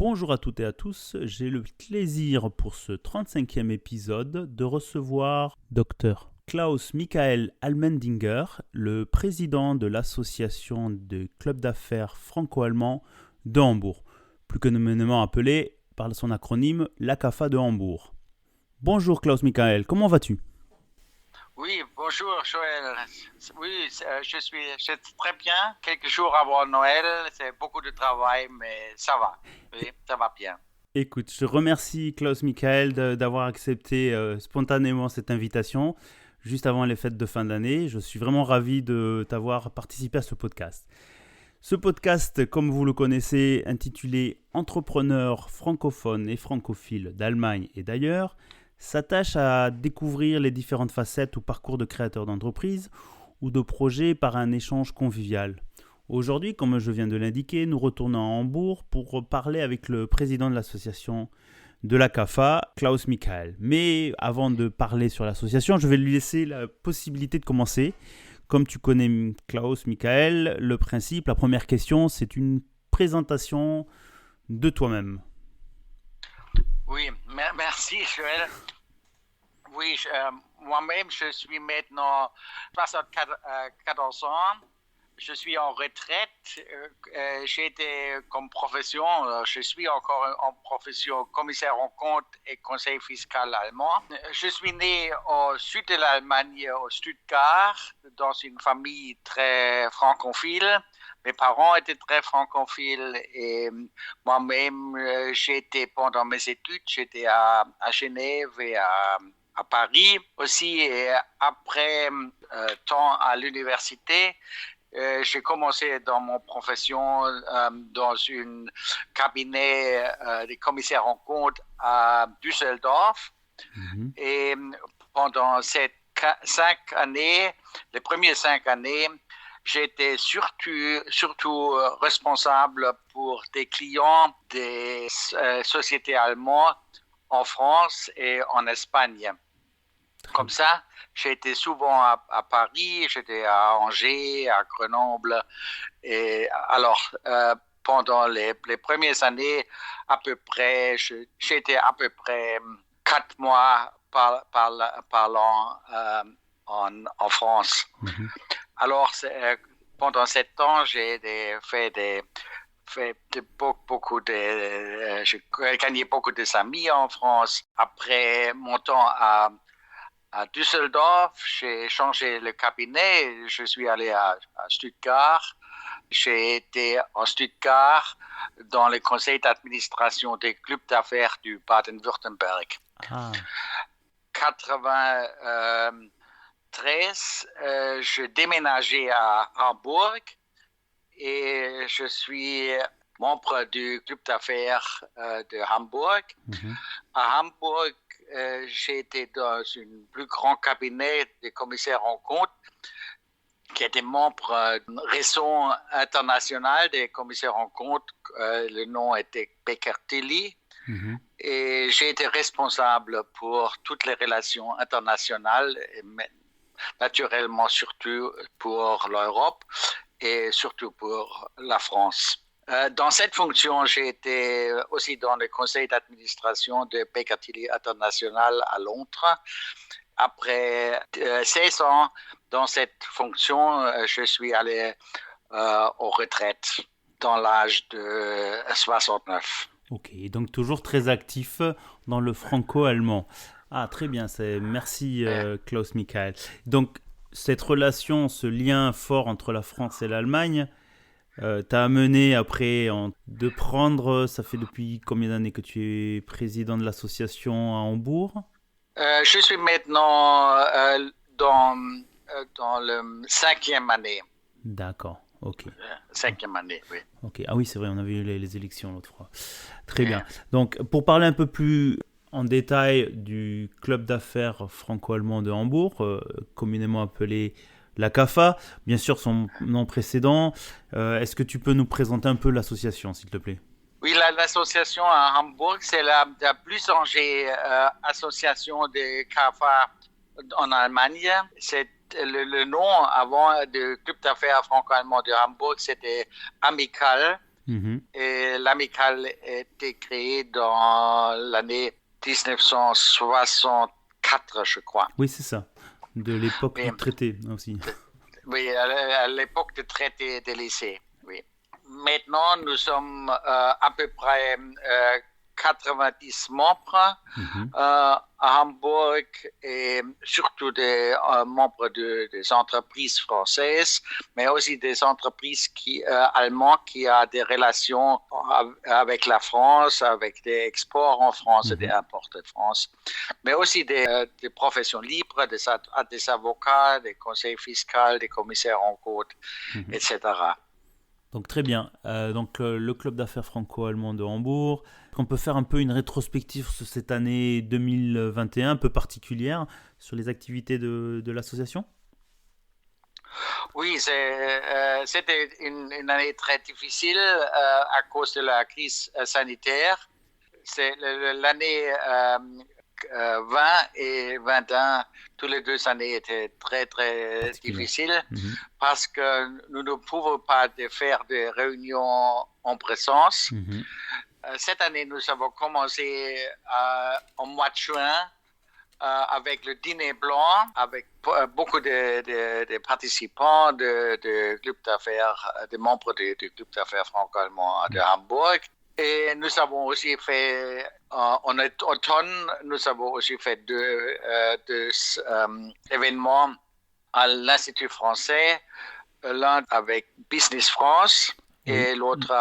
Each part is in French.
Bonjour à toutes et à tous, j'ai le plaisir pour ce 35e épisode de recevoir Dr Klaus Michael Allmendinger, le président de l'association des clubs d'affaires franco-allemands de Hambourg, plus communément appelé par son acronyme l'ACAFA de Hambourg. Bonjour Klaus Michael, comment vas-tu ? Oui, bonjour Joël. Oui, je suis très bien. Quelques jours avant Noël, c'est beaucoup de travail, mais ça va. Oui, ça va bien. Écoute, je remercie Klaus Michael d'avoir accepté spontanément cette invitation juste avant les fêtes de fin d'année. Je suis vraiment ravi de t'avoir participé à ce podcast. Ce podcast, comme vous le connaissez, intitulé Entrepreneurs francophones et francophiles d'Allemagne et d'ailleurs, s'attache à découvrir les différentes facettes ou parcours de créateurs d'entreprises ou de projets par un échange convivial. Aujourd'hui, comme je viens de l'indiquer, nous retournons à Hambourg pour parler avec le président de l'association de l'ACAFA, Klaus Michael. Mais avant de parler sur l'association, je vais lui laisser la possibilité de commencer. Comme tu connais Klaus Michael, le principe, la première question, c'est une présentation de toi-même. Oui, merci Joël. Oui, moi-même, je suis maintenant 74 ans. Je suis en retraite. J'ai été comme profession, je suis encore en profession commissaire en compte et conseil fiscal allemand. Je suis né au sud de l'Allemagne, au Stuttgart, dans une famille très francophile. Mes parents étaient très francophiles et moi-même, j'étais pendant mes études, j'étais à Genève et à Paris aussi. Et après temps à l'université, j'ai commencé dans mon profession dans un cabinet des commissaires en compte à Düsseldorf. Et pendant ces 5 années, les premières 5 années, j'étais surtout responsable pour des clients des sociétés allemandes en France et en Espagne. Comme ça, j'ai été souvent à Paris, j'étais à Angers, à Grenoble. Et alors, pendant les premières années, à peu près, j'étais à peu près 4 mois par l'an en France. Mm-hmm. Alors, pendant ce temps, j'ai j'ai gagné beaucoup d'amis en France. Après mon temps à Düsseldorf, j'ai changé le cabinet, je suis allé à Stuttgart. J'ai été en Stuttgart dans le conseil d'administration des clubs d'affaires du Baden-Württemberg. 1993, je déménageais à Hambourg et je suis membre du club d'affaires de Hambourg. Mm-hmm. À Hambourg, j'ai été dans un plus grand cabinet des commissaires en compte qui était membre du réseau international des commissaires en compte. Le nom était Baker Tilly. Mm-hmm. Et j'ai été responsable pour toutes les relations internationales, et naturellement surtout pour l'Europe et surtout pour la France. Dans cette fonction, j'ai été aussi dans le conseil d'administration de Baker Tilly International à Londres. Après 16 ans dans cette fonction, je suis allé en retraite dans l'âge de 69. Ok, donc toujours très actif dans le franco-allemand. Ah, très bien, merci Klaus Michael. Donc, cette relation, ce lien fort entre la France et l'Allemagne, t'a amené après de prendre, ça fait depuis combien d'années que tu es président de l'association à Hambourg ? Je suis maintenant dans le 5e année. D'accord, ok. 5e année, oui. Ok, ah oui, c'est vrai, on avait eu les élections l'autre fois. Très bien. Donc, pour parler un peu plus en détail du club d'affaires franco-allemand de Hambourg, communément appelé l'ACAFA, bien sûr son nom précédent. Est-ce que tu peux nous présenter un peu l'association, s'il te plaît ? Oui, l'association à Hambourg, c'est la plus ancienne association de CAFA en Allemagne. C'est le nom avant du club d'affaires franco-allemand de Hambourg, c'était Amical. Mhm. Et l'amicale a été créée dans l'année 1964, je crois. Oui, c'est ça. De l'époque Oui, du traité aussi. oui, à l'époque du traité des lycées. Oui. Maintenant, nous sommes à peu près 90 membres Mhm. à Hambourg et surtout des membres des entreprises françaises, mais aussi des entreprises allemandes qui ont des relations avec la France, avec des exports en France et des imports de France, mais aussi des professions libres, des avocats, des conseillers fiscaux, des commissaires en code, Mhm. etc. Donc très bien. Le club d'affaires franco-allemand de Hambourg. On peut faire un peu une rétrospective sur cette année 2021 un peu particulière sur les activités de l'association. Oui, c'était une année très difficile à cause de la crise sanitaire. C'est l'année 20 et 21, toutes les 2 années étaient très, très Particulière. difficiles Mhm. parce que nous ne pouvons pas faire des réunions en présence. Mhm. Cette année, nous avons commencé en mois de juin avec le dîner blanc, avec beaucoup de participants de club d'affaires, des membres du club d'affaires franco-allemand de Hambourg. Et nous avons aussi fait, en automne, nous avons aussi fait deux événements à l'Institut français, l'un avec Business France et l'autre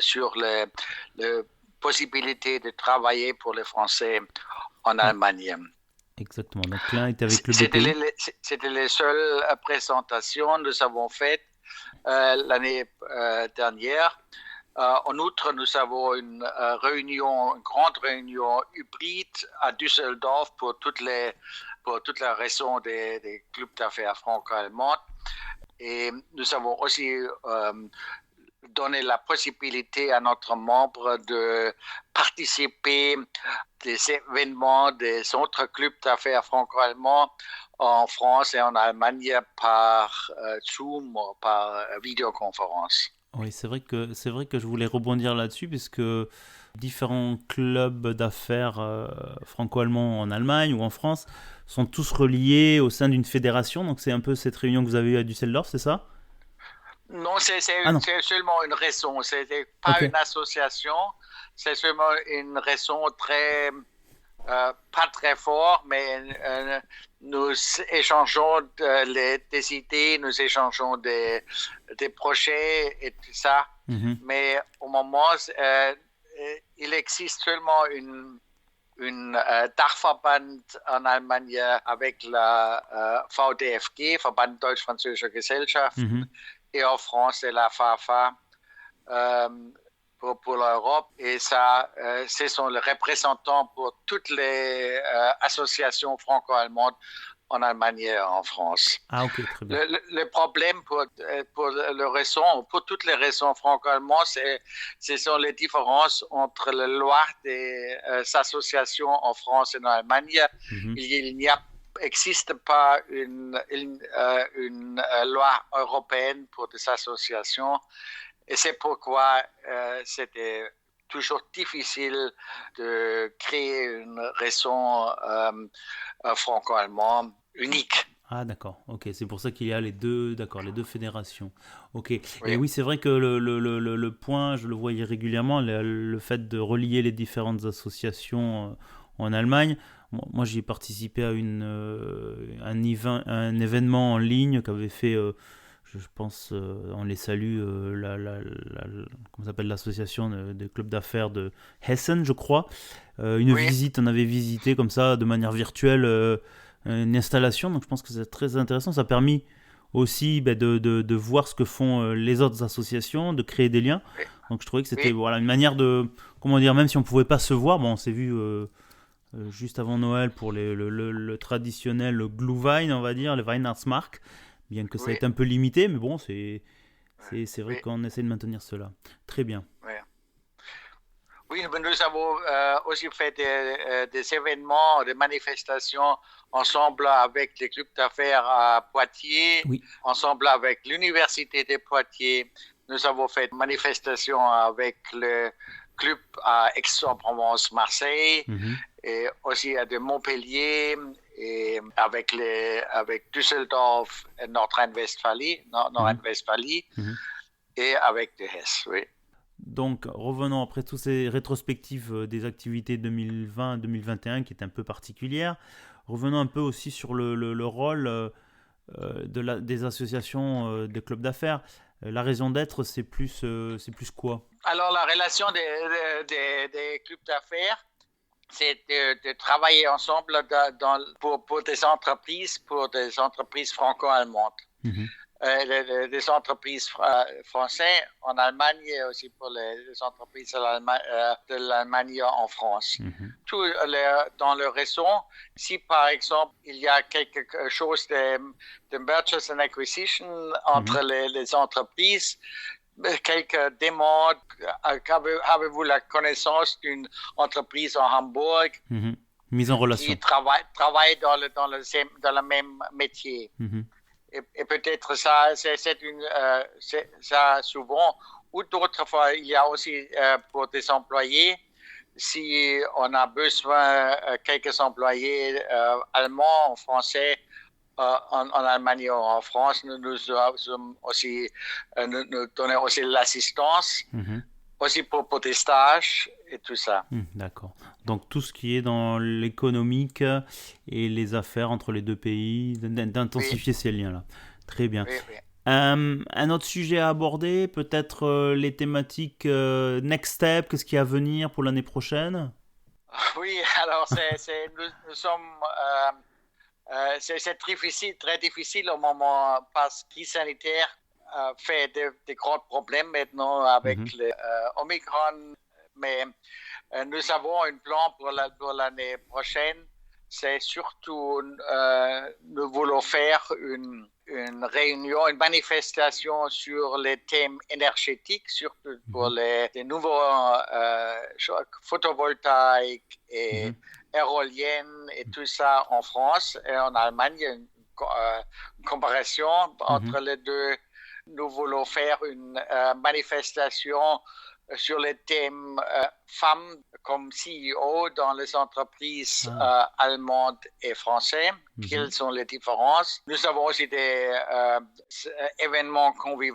sur les possibilités de travailler pour les Français en Allemagne. Exactement. Donc l'un était avec le BPI. C'était les seules présentations que nous avons faites l'année dernière. En outre, nous avons une grande réunion hybride à Düsseldorf pour toute la raison des clubs d'affaires franco-allemands. Et nous avons aussi donné la possibilité à notre membre de participer des événements des autres clubs d'affaires franco-allemands en France et en Allemagne par Zoom, par vidéoconférence. Oui, c'est vrai que je voulais rebondir là-dessus puisque différents clubs d'affaires franco-allemands en Allemagne ou en France sont tous reliés au sein d'une fédération. Donc c'est un peu cette réunion que vous avez eue à Düsseldorf, c'est ça? Non, c'est Ah non. seulement une raison. Ce n'est pas Ok. une association. C'est seulement une raison pas très forte, mais nous échangeons des idées, nous échangeons des projets et tout ça. Mhm. Mais au moment, il existe seulement une Dachverband en Allemagne avec la VDFG, Verband Deutsch-Französischer Gesellschaften, Mhm. et en France, c'est la FAFA pour l'Europe. Et ça, ce sont les représentants pour toutes les associations franco-allemandes en Allemagne et en France. Ah ok, très bien. Le problème pour toutes les raisons franco-allemandes, ce sont les différences entre les lois des associations en France et en Allemagne. Mhm. Il n'existe pas une loi européenne pour des associations. Et c'est pourquoi c'était toujours difficile de créer une raison franco-allemande unique. Ah d'accord, ok, c'est pour ça qu'il y a les deux fédérations. Ok, et Oui. oui, c'est vrai que le point, je le voyais régulièrement, le fait de relier les différentes associations en Allemagne. Moi, j'y ai participé à un événement en ligne qu'avait fait, je pense, on les salue, comment s'appelle l'association des clubs d'affaires de Hessen, je crois. Une Oui. visite, on avait visité comme ça, de manière virtuelle, une installation, donc je pense que c'est très intéressant. Ça a permis aussi de voir ce que font les autres associations, de créer des liens. Oui. Donc je trouvais que c'était Oui. voilà, une manière de, comment dire, même si on ne pouvait pas se voir, bon, on s'est vu juste avant Noël pour le traditionnel Glühwein, on va dire, le Weihnachtsmarkt, bien que ça ait Oui. été un peu limité, mais bon, c'est vrai Oui. qu'on essaie de maintenir cela. Très bien. Oui. Oui, nous avons aussi fait des événements, des manifestations ensemble avec les clubs d'affaires à Poitiers, Oui. ensemble avec l'Université de Poitiers Nous avons fait une manifestation avec le club à Aix-en-Provence, Marseille, et aussi à de Montpellier, et avec Düsseldorf et Nordrhein-Westphalie, et avec de Hesse, oui. Donc, revenons après toutes ces rétrospectives des activités 2020-2021 qui est un peu particulière. Revenons un peu aussi sur le rôle des associations, des clubs d'affaires. La raison d'être, c'est plus quoi? Alors, la relation des clubs d'affaires, c'est de travailler ensemble pour des entreprises franco-allemandes. Des entreprises françaises en Allemagne et aussi pour les entreprises de l'Allemagne en France. Tout dans le réseau, si par exemple il y a quelque chose de mergers and acquisition entre les entreprises, quelques demandes, avez-vous la connaissance d'une entreprise en Hambourg mise en relation qui travaille dans le même métier? Et peut-être ça, ça souvent, ou d'autres fois, il y a aussi pour des employés, si on a besoin quelques employés allemands, français, en Allemagne ou en France, nous donnons aussi l'assistance, aussi pour des stages et tout ça. D'accord. Donc tout ce qui est dans l'économique et les affaires entre les deux pays, d'intensifier ces liens-là. Très bien. Oui. Un autre sujet à aborder, peut-être les thématiques next step, qu'est-ce qu'il y a à venir pour l'année prochaine? Oui, alors nous sommes... c'est très difficile au moment parce que la crise sanitaire fait des grands problèmes maintenant avec le Omicron, mais nous avons un plan pour l'année prochaine. C'est surtout, nous voulons faire une réunion, une manifestation sur les thèmes énergétiques, surtout pour les nouveaux photovoltaïques et éoliennes et tout ça en France et en Allemagne. Il y a une comparaison entre les deux. Nous voulons faire une manifestation sur les thèmes femmes comme CEO dans les entreprises allemandes et françaises. Quelles sont les différences? Nous avons aussi des événements conviviaux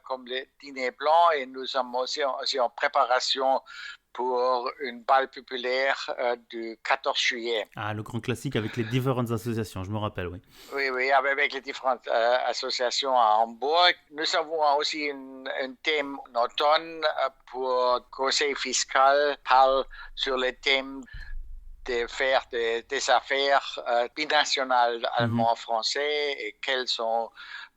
comme les dîners blancs et nous sommes aussi en préparation pour une bal populaire du 14 juillet. Ah, le grand classique avec les différentes associations, je me rappelle, oui. Oui, avec les différentes associations à Hambourg. Nous avons aussi un thème en automne pour le conseil fiscal, parle sur les thèmes de faire des affaires binationales allemand-français et quelles sont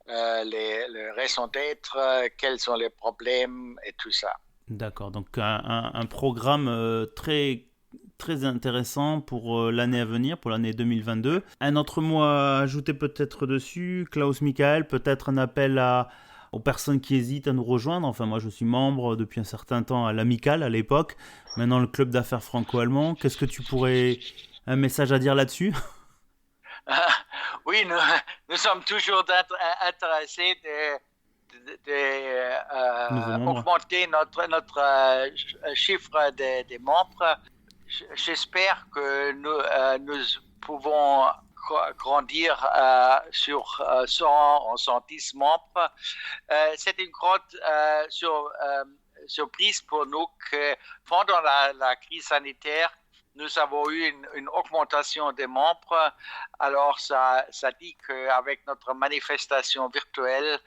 les raisons d'être, quels sont les problèmes et tout ça. D'accord, donc un programme très, très intéressant pour l'année à venir, pour l'année 2022. Un autre mot à ajouter peut-être dessus, Klaus-Michael, peut-être un appel aux personnes qui hésitent à nous rejoindre. Enfin, moi je suis membre depuis un certain temps à l'Amicale à l'époque, maintenant le club d'affaires franco-allemand. Qu'est-ce que tu pourrais... un message à dire là-dessus? Oui, nous sommes toujours intéressés augmenter notre chiffre des membres. J'espère que nous pouvons grandir sur 100 ou 110 membres. C'est une grande surprise pour nous que pendant la crise sanitaire, nous avons eu une augmentation des membres. Alors, ça dit qu'avec notre manifestation virtuelle,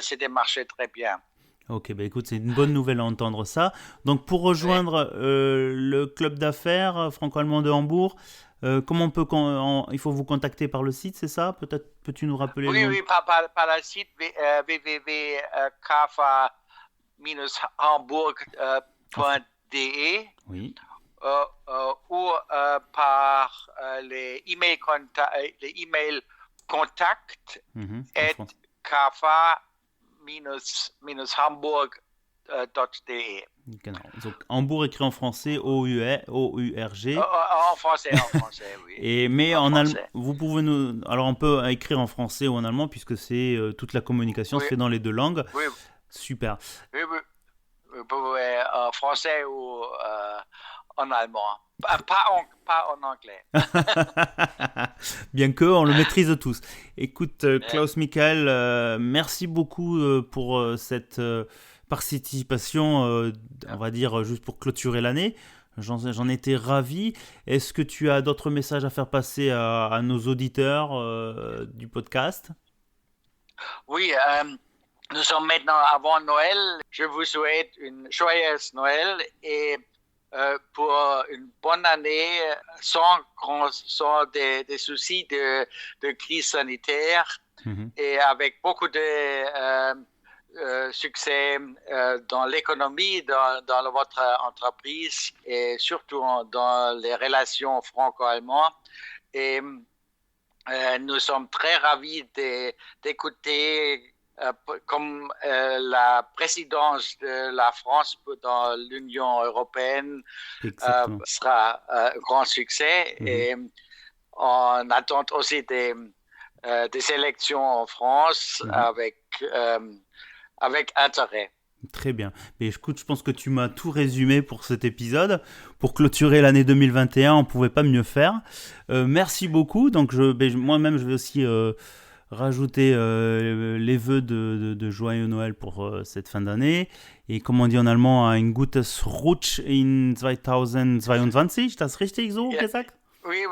c'était marché très bien. Ok, bah écoute, c'est une bonne nouvelle à entendre ça. Donc, pour rejoindre le club d'affaires franco-allemand de Hambourg, comment il faut vous contacter par le site, c'est ça? Peut-être peux-tu nous rappeler? Oui, par le site www.kafa-hamburg.de. Oui. Ou par les emails contact kafa-hamburg.de. Donc Hambourg écrit en français O-U-R-G. En français, oui. Mais en allemand, vous pouvez nous... Alors on peut écrire en français ou en allemand puisque c'est toute la communication se fait dans les deux langues. Oui. Super. Oui, oui. Vous pouvez en français ou en allemand. Pas en anglais. Bien que on le maîtrise tous. Écoute, Klaus Michael, merci beaucoup pour cette participation, on va dire, juste pour clôturer l'année. J'en étais ravi. Est-ce que tu as d'autres messages à faire passer à nos auditeurs du podcast? Oui, nous sommes maintenant avant Noël. Je vous souhaite une joyeuse Noël et pour une bonne année sans des soucis de crise sanitaire et avec beaucoup de succès dans l'économie, dans votre entreprise et surtout dans les relations franco-allemandes. Et nous sommes très ravis d'écouter comme la présidence de la France dans l'Union européenne sera un grand succès. Et on attend aussi des élections en France avec intérêt. Très bien. Mais écoute, je pense que tu m'as tout résumé pour cet épisode. Pour clôturer l'année 2021, on ne pouvait pas mieux faire. Merci beaucoup. Donc, moi-même, je vais aussi rajouter les vœux de joyeux Noël pour cette fin d'année. Et comme on dit en allemand, ein gutes Rutsch in 2022. Das richtig so gesagt? Oui,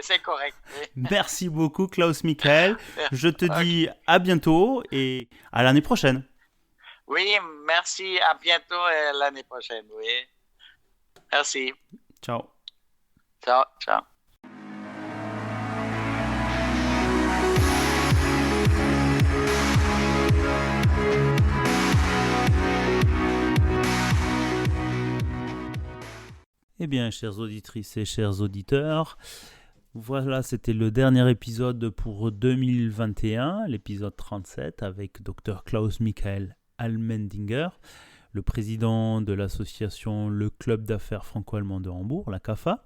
c'est correct. Oui. Merci beaucoup, Klaus Michael. Je te dis à bientôt et à l'année prochaine. Oui, merci. À bientôt l'année prochaine. Oui. Merci. Ciao. Ciao, ciao. Eh bien, chères auditrices et chers auditeurs, voilà, c'était le dernier épisode pour 2021, l'épisode 37, avec Dr Klaus Michael Allmendinger, le président de l'association Le Club d'affaires franco-allemand de Hambourg, la CAFA.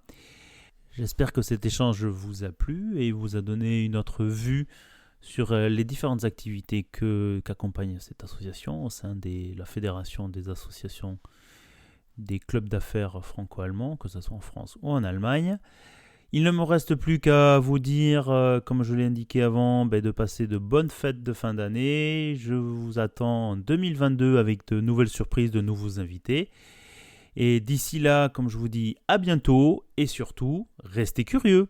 J'espère que cet échange vous a plu et vous a donné une autre vue sur les différentes activités qu'accompagne cette association au sein de la Fédération des associations des clubs d'affaires franco-allemands, que ce soit en France ou en Allemagne. Il ne me reste plus qu'à vous dire, comme je l'ai indiqué avant, de passer de bonnes fêtes de fin d'année. Je vous attends en 2022 avec de nouvelles surprises, de nouveaux invités. Et d'ici là, comme je vous dis, à bientôt et surtout, restez curieux.